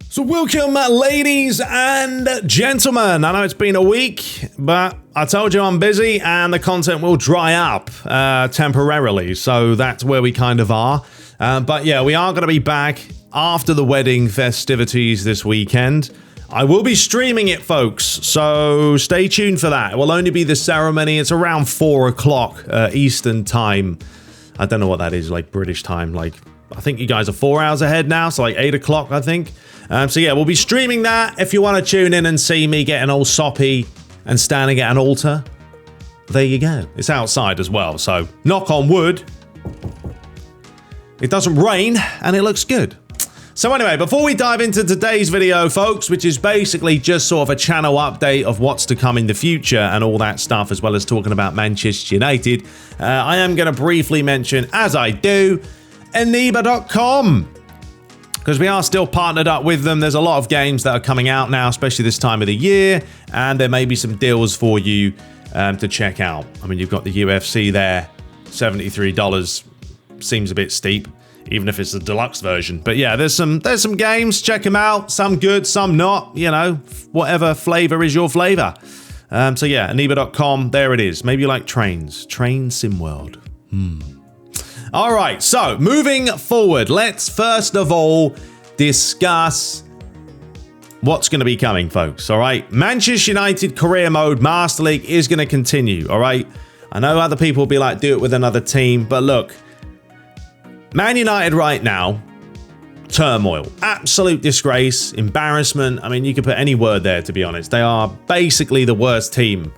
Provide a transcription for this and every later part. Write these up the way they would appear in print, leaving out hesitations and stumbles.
So welcome, ladies and gentlemen. I know it's been a week, but I told you I'm busy and the content will dry up temporarily. So that's where we kind of are. But yeah, we are going to be back after the wedding festivities this weekend. I will be streaming it, folks, so stay tuned for that. It will only be the ceremony. It's around 4 o'clock Eastern time. I don't know what that is, like British time. Like, I think you guys are 4 hours ahead now, so like 8 o'clock, I think. So yeah, we'll be streaming that. If you want to tune in and see me getting all soppy and standing at an altar, there you go. It's outside as well, so knock on wood, it doesn't rain and it looks good. So anyway, before we dive into today's video, folks, which is basically just sort of a channel update of what's to come in the future and all that stuff, as well as talking about Manchester United, I am going to briefly mention, as I do, Eneba.com. Because we are still partnered up with them. There's a lot of games that are coming out now, especially this time of the year, and there may be some deals for you to check out. I mean, you've got the UFC there, $73. Seems a bit steep, even if it's the deluxe version. But yeah, there's some games. Check them out. Some good, some not. You know, whatever flavor is your flavor. So yeah, Eneba.com. There it is. Maybe you like trains. Train Sim World. All right. So moving forward, let's first of all discuss what's going to be coming, folks. All right. Manchester United Career Mode Master League is going to continue. All right. I know other people will be like, do it with another team, but look. Man United right now, turmoil, absolute disgrace, embarrassment. I mean, you could put any word there, to be honest. They are basically the worst team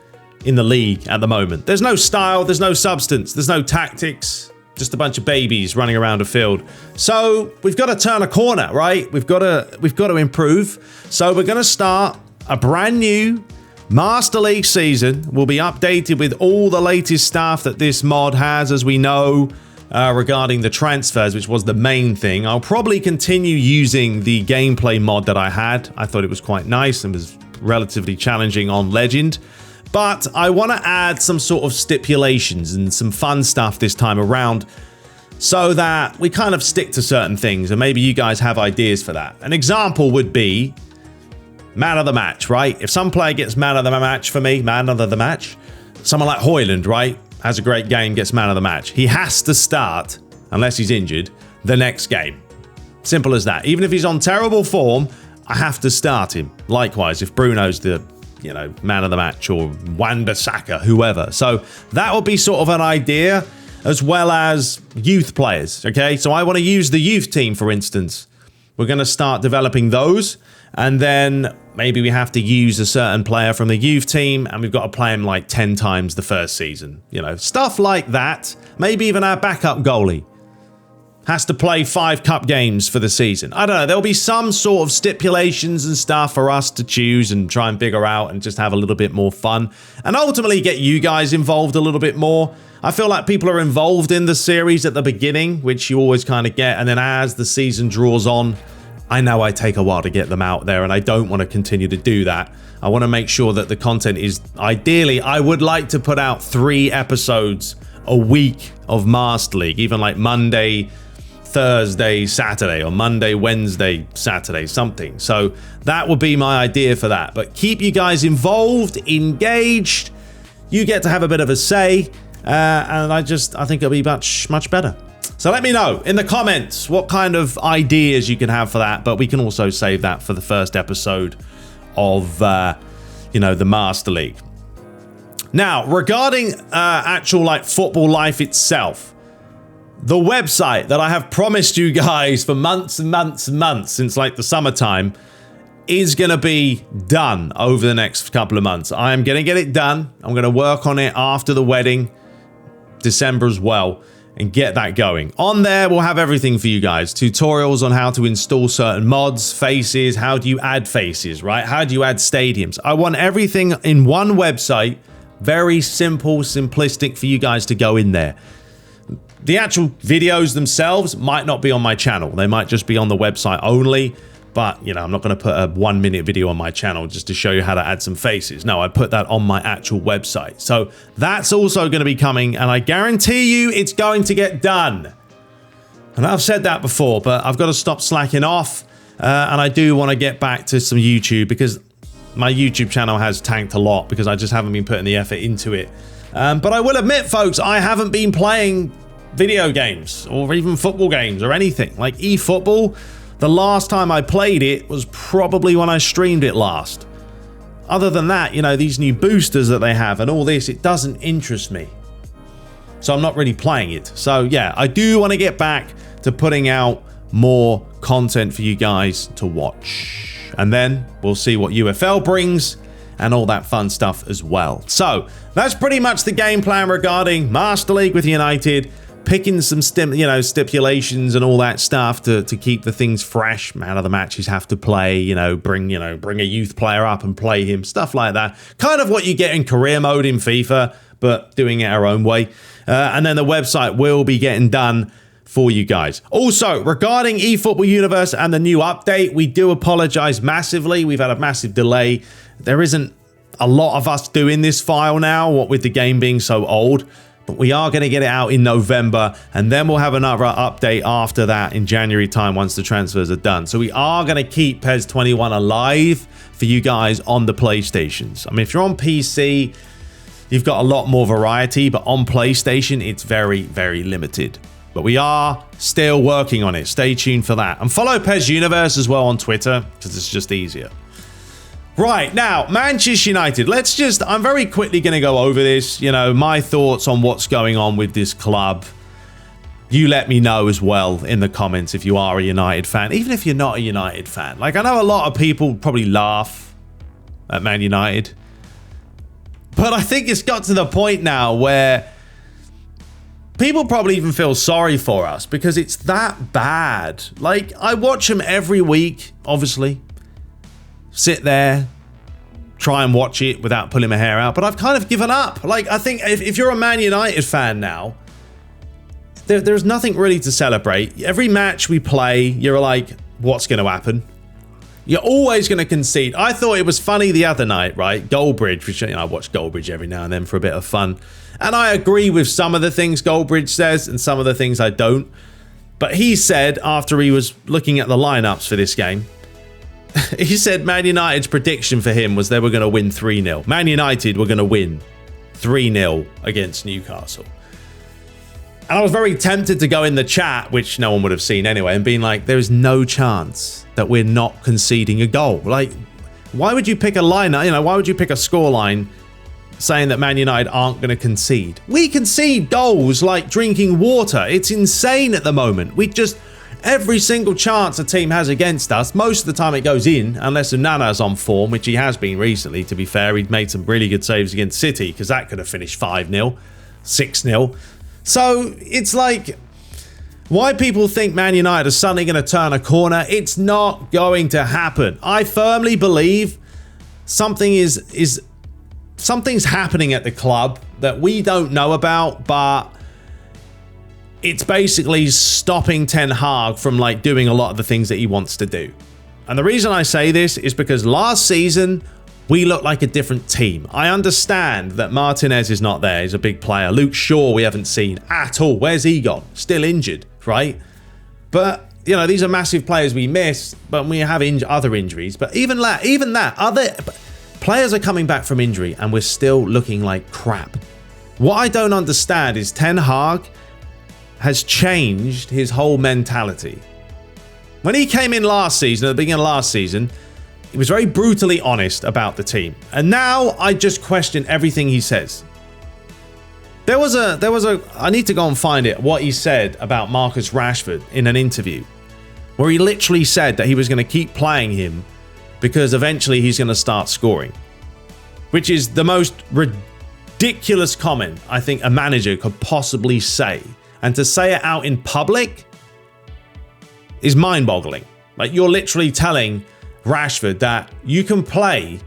in the league at the moment. There's no style, there's no substance, there's no tactics, just a bunch of babies running around a field. So we've got to turn a corner, right? We've got to improve. So we're going to start a brand new Master League season. We'll be updated with all the latest stuff that this mod has, as we know. Regarding the transfers, which was the main thing. I'll probably continue using the gameplay mod that I had. I thought it was quite nice and was relatively challenging on Legend. But I want to add some sort of stipulations and some fun stuff this time around so that we kind of stick to certain things, and maybe you guys have ideas for that. An example would be man of the match, right? If some player gets man of the match for me, man of the match, someone like Højlund, right? Has a great game, gets man of the match. He has to start, unless he's injured, the next game. Simple as that. Even if he's on terrible form, I have to start him. Likewise, if Bruno's the, man of the match, or Wan-Bissaka, whoever. So that would be sort of an idea, as well as youth players, okay? So I want to use the youth team, for instance. We're going to start developing those, and then maybe we have to use a certain player from the youth team, and we've got to play him like 10 times the first season. Stuff like that. Maybe even our backup goalie has to play 5 cup games for the season. I don't know. There'll be some sort of stipulations and stuff for us to choose and try and figure out and just have a little bit more fun. And ultimately get you guys involved a little bit more. I feel like people are involved in the series at the beginning, which you always kind of get. And then as the season draws on, I know I take a while to get them out there, and I don't want to continue to do that. I want to make sure that the content is, ideally, I would like to put out 3 episodes a week of Master League, even like Monday, Thursday, Saturday, or Monday, Wednesday, Saturday, something. So that would be my idea for that. But keep you guys involved, engaged. You get to have a bit of a say, and I think it'll be much better. So let me know in the comments what kind of ideas you can have for that, but we can also save that for the first episode of, the Master League. Now, regarding actual football life itself, the website that I have promised you guys for months and months and months since the summertime is going to be done over the next couple of months. I am going to get it done. I'm going to work on it after the wedding, December as well, and get that going. On there, we'll have everything for you guys. Tutorials on how to install certain mods, faces, how do you add faces, right? How do you add stadiums? I want everything in one website. Very simple, simplistic for you guys to go in there. The actual videos themselves might not be on my channel. They might just be on the website only. But, I'm not going to put a 1-minute video on my channel just to show you how to add some faces. No, I put that on my actual website. So that's also going to be coming, and I guarantee you it's going to get done. And I've said that before, but I've got to stop slacking off. And I do want to get back to some YouTube because my YouTube channel has tanked a lot because I just haven't been putting the effort into it. But I will admit, folks, I haven't been playing video games or even football games or anything. Like eFootball, the last time I played it was probably when I streamed it last. Other than that, you know, these new boosters that they have and all this, it doesn't interest me. So I'm not really playing it. So yeah, I do want to get back to putting out more content for you guys to watch. And then we'll see what UFL brings and all that fun stuff as well. So that's pretty much the game plan regarding Master League with United. Picking some stipulations and all that stuff to keep the things fresh. Man of the matches have to play, bring a youth player up and play him, stuff like that. Kind of what you get in career mode in FIFA, but doing it our own way. And then the website will be getting done for you guys. Also, regarding eFootball Universe and the new update, we do apologize massively. We've had a massive delay. There isn't a lot of us doing this file now, what with the game being so old. But we are going to get it out in November, and then we'll have another update after that in January time once the transfers are done. So we are going to keep PES 21 alive for you guys on the PlayStations. I mean, if you're on PC, you've got a lot more variety, but on PlayStation, it's very, very limited. But we are still working on it. Stay tuned for that. And follow PES Universe as well on Twitter, because it's just easier. Right, now, Manchester United. I'm very quickly going to go over this, my thoughts on what's going on with this club. You let me know as well in the comments if you are a United fan, even if you're not a United fan. Like, I know a lot of people probably laugh at Man United, but I think it's got to the point now where people probably even feel sorry for us because it's that bad. Like, I watch them every week, obviously. Sit there, try and watch it without pulling my hair out, but I've kind of given up. Like, I think if you're a Man United fan now, there's nothing really to celebrate. Every match we play, you're like, what's going to happen? You're always going to concede. I thought it was funny the other night, right? Goldbridge, which I watch Goldbridge every now and then for a bit of fun. And I agree with some of the things Goldbridge says and some of the things I don't. But he said, after he was looking at the lineups for this game, he said Man United's prediction for him was they were going to win 3-0. Man United were going to win 3-0 against Newcastle. And I was very tempted to go in the chat, which no one would have seen anyway, and being like, there is no chance that we're not conceding a goal. Like, why would you pick a lineup? Why would you pick a scoreline saying that Man United aren't going to concede? We concede goals like drinking water. It's insane at the moment. Every single chance a team has against us, most of the time it goes in, unless Onana's on form, which he has been recently, to be fair. He'd made some really good saves against City, because that could have finished 5-0, 6-0. So, it's like, why people think Man United are suddenly going to turn a corner, it's not going to happen. I firmly believe something's happening at the club that we don't know about, but it's basically stopping Ten Hag from doing a lot of the things that he wants to do. And the reason I say this is because last season we looked like a different team. I understand that Martinez is not there. He's a big player. Luke Shaw we haven't seen at all. Where's he gone? Still injured, right? But, these are massive players we miss, but we have other injuries. But even that, other players are coming back from injury and we're still looking like crap. What I don't understand is Ten Hag has changed his whole mentality. When he came in last season, at the beginning of last season, he was very brutally honest about the team. And now I just question everything he says. There was a, I need to go and find it, what he said about Marcus Rashford in an interview, where he literally said that he was going to keep playing him because eventually he's going to start scoring. Which is the most ridiculous comment I think a manager could possibly say. And to say it out in public is mind-boggling. Like, you're literally telling Rashford that you can play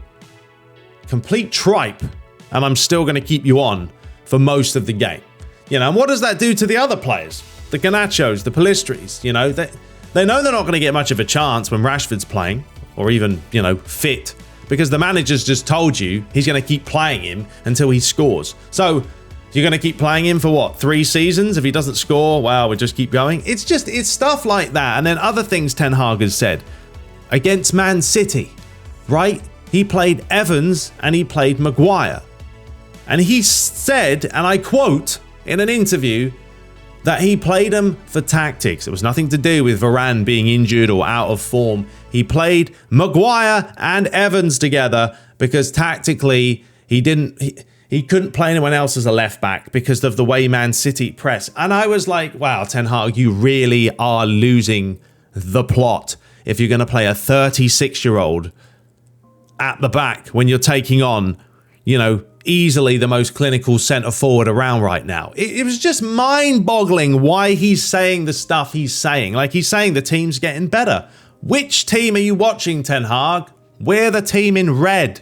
complete tripe and I'm still going to keep you on for most of the game. And what does that do to the other players? The Garnachos, the Palistris, they know they're not going to get much of a chance when Rashford's playing or even, fit, because the manager's just told you he's going to keep playing him until he scores. So you're going to keep playing him for what, 3 seasons? If he doesn't score, well, we'll just keep going. It's stuff like that. And then other things Ten Hag has said. against Man City, right? He played Evans and he played Maguire. And he said, and I quote in an interview, that he played them for tactics. It was nothing to do with Varane being injured or out of form. He played Maguire and Evans together because tactically he couldn't play anyone else as a left back because of the way Man City press. And I was like, wow, Ten Hag, you really are losing the plot if you're going to play a 36-year-old at the back when you're taking on, you know, easily the most clinical centre forward around right now. It was just mind-boggling why he's saying the stuff he's saying. Like, he's saying the team's getting better. Which team are you watching, Ten Hag? We're the team in red.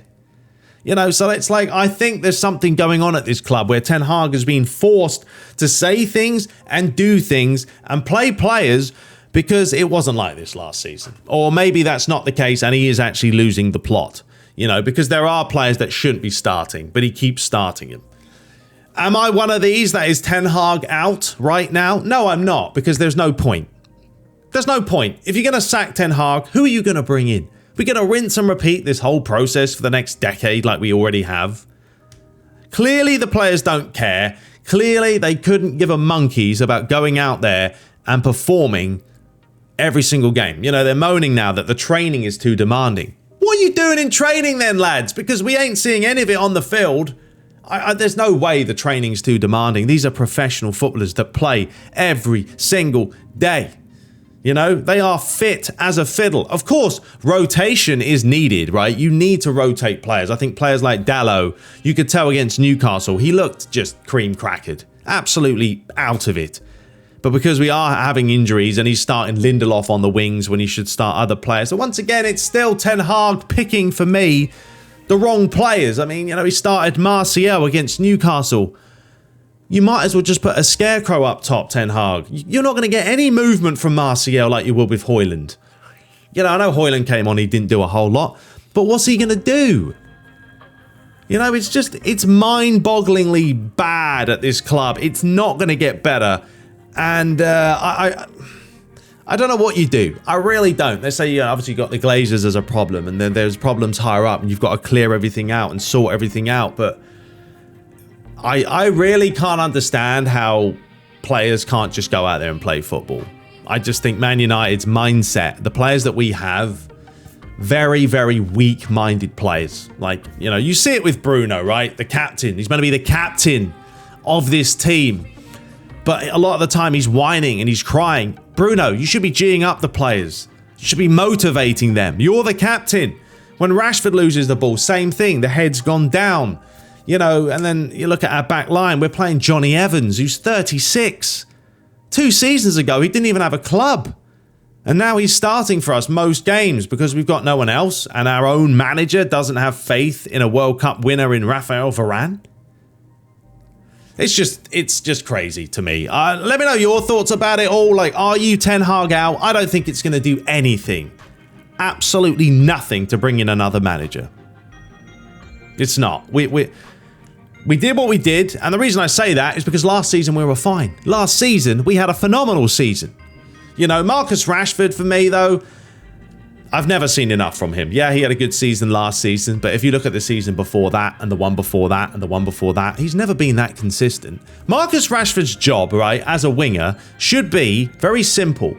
You know, so it's like, I think there's something going on at this club where Ten Hag has been forced to say things and do things and play players because it wasn't like this last season. Or maybe that's not the case and he is actually losing the plot. You know, because there are players that shouldn't be starting, but he keeps starting them. Am I one of these that is Ten Hag out right now? No, I'm not, because there's no point. There's no point. If you're going to sack Ten Hag, who are you going to bring in? We're going to rinse and repeat this whole process for the next decade like we already have. Clearly, the players don't care. Clearly, they couldn't give a monkeys about going out there and performing every single game. You know, they're moaning now that the training is too demanding. What are you doing in training then, lads? Because we ain't seeing any of it on the field. There's no way the training's too demanding. These are professional footballers that play every single day. You know, they are fit as a fiddle. Of course, rotation is needed, right? You need to rotate players. I think players like Dalot, you could tell against Newcastle, he looked just cream crackered. Absolutely out of it. But because we are having injuries and he's starting Lindelof on the wings when he should start other players. So once again, it's still Ten Hag picking, for me, the wrong players. I mean, you know, he started Martial against Newcastle. You might as well just put a scarecrow up top, Ten Hag. You're not going to get any movement from Martial like you would with Højlund. You know, I know Højlund came on, he didn't do a whole lot. But what's he going to do? You know, it's mind-bogglingly bad at this club. It's not going to get better. And I don't know what you do. I really don't. Let's say you obviously got the Glazers as a problem, and then there's problems higher up, and you've got to clear everything out and sort everything out. But I really can't understand how players can't just go out there and play football. I just think Man United's mindset, the players that we have, very, very weak-minded players. Like, you know, you see it with Bruno, right? The captain. He's going to be the captain of this team. But a lot of the time he's whining and he's crying. Bruno, you should be geeing up the players. You should be motivating them. You're the captain. When Rashford loses the ball, same thing. The head's gone down. You know, and then you look at our back line. We're playing Johnny Evans, who's 36. 2 seasons ago, he didn't even have a club. And now he's starting for us most games because we've got no one else. And our own manager doesn't have faith in a World Cup winner in Raphael Varane. It's just crazy to me. Let me know your thoughts about it all. Like, are you Ten Hag out? I don't think it's going to do anything. Absolutely nothing to bring in another manager. It's not. We did what we did. And the reason I say that is because last season we were fine. Last season, we had a phenomenal season. You know, Marcus Rashford, for me, though, I've never seen enough from him. Yeah, he had a good season last season, but if you look at the season before that, and the one before that, and the one before that, he's never been that consistent. Marcus Rashford's job, right, as a winger, should be very simple.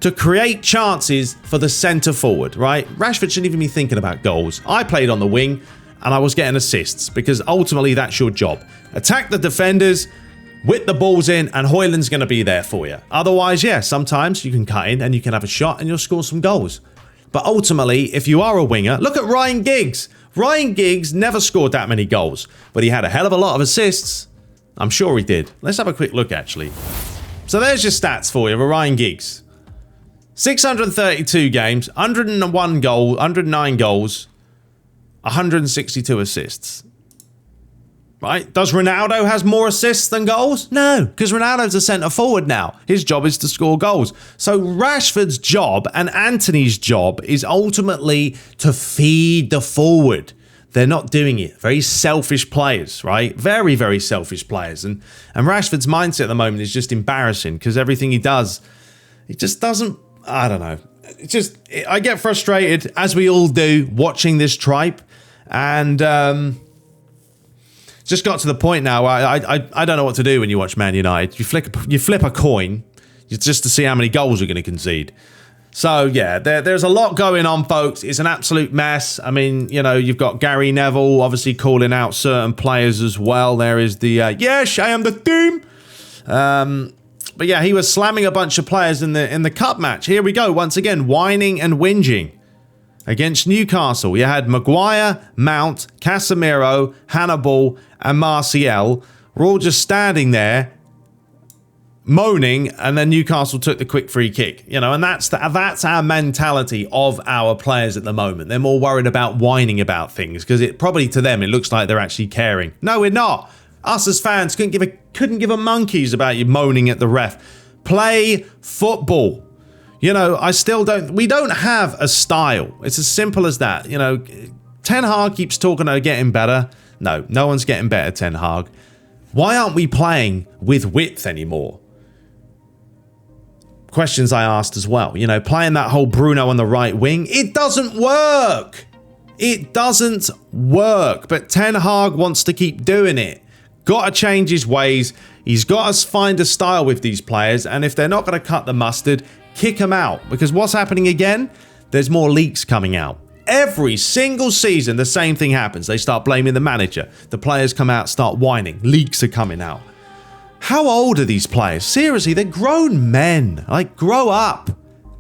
To create chances for the centre forward, right? Rashford shouldn't even be thinking about goals. I played on the wing, and I was getting assists, because ultimately that's your job. Attack the defenders, whip the balls in, and Højlund's going to be there for you. Otherwise, yeah, sometimes you can cut in, and you can have a shot, and you'll score some goals. But ultimately, if you are a winger, look at Ryan Giggs. Ryan Giggs never scored that many goals, but he had a hell of a lot of assists. I'm sure he did. Let's have a quick look, actually. So there's your stats for you for Ryan Giggs. 632 games, 109 goals, 162 assists. Right? Does Ronaldo has more assists than goals? No, because Ronaldo's a centre forward now. His job is to score goals. So Rashford's job and Antony's job is ultimately to feed the forward. They're not doing it. Very selfish players, right? Very, very selfish players. And Rashford's mindset at the moment is just embarrassing because everything he does, he just doesn't, I don't know. I get frustrated, as we all do, watching this tripe, and just got to the point now where I don't know what to do when you watch Man United. You flip a coin just to see how many goals you're going to concede. So yeah, there's a lot going on, folks. It's an absolute mess. I mean, you know, you've got Gary Neville obviously calling out certain players as well. There is the yes, I am the team. But yeah, he was slamming a bunch of players in the cup match. Here we go, once again, whining and whinging against Newcastle. You had Maguire, Mount, Casemiro, Hannibal, and Martial were all just standing there moaning, and then Newcastle took the quick free kick. You know, and that's our mentality of our players at the moment. They're more worried about whining about things because it probably to them it looks like they're actually caring. No, we're not. Us as fans couldn't give a monkeys about you moaning at the ref. Play football. You know, we don't have a style. It's as simple as that. You know, Ten Hag keeps talking about getting better. No one's getting better, Ten Hag. Why aren't we playing with width anymore? Questions I asked as well. You know, playing that whole Bruno on the right wing, it doesn't work. It doesn't work. But Ten Hag wants to keep doing it. Got to change his ways. He's got to find a style with these players. And if they're not going to cut the mustard, kick them out. Because what's happening again? There's more leaks coming out. Every single season, the same thing happens. They start blaming the manager. The players come out, start whining. Leaks are coming out. How old are these players? Seriously, they're grown men. Like, grow up.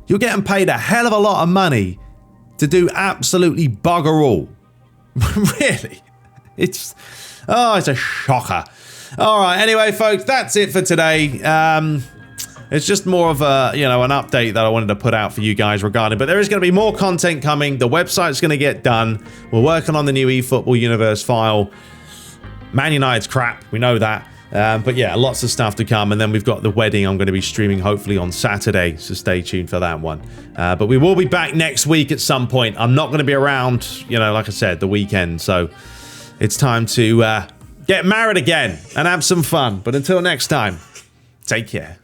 You're getting paid a hell of a lot of money to do absolutely bugger all. Really? It's a shocker. All right, anyway, folks, that's it for today. It's just more of a, you know, an update that I wanted to put out for you guys regarding, but there is going to be more content coming. The website's going to get done. We're working on the new eFootball Universe file. Man United's crap. We know that. But yeah, lots of stuff to come. And then we've got the wedding I'm going to be streaming hopefully on Saturday. So stay tuned for that one. But we will be back next week at some point. I'm not going to be around, you know, like I said, the weekend. So it's time to get married again and have some fun. But until next time, take care.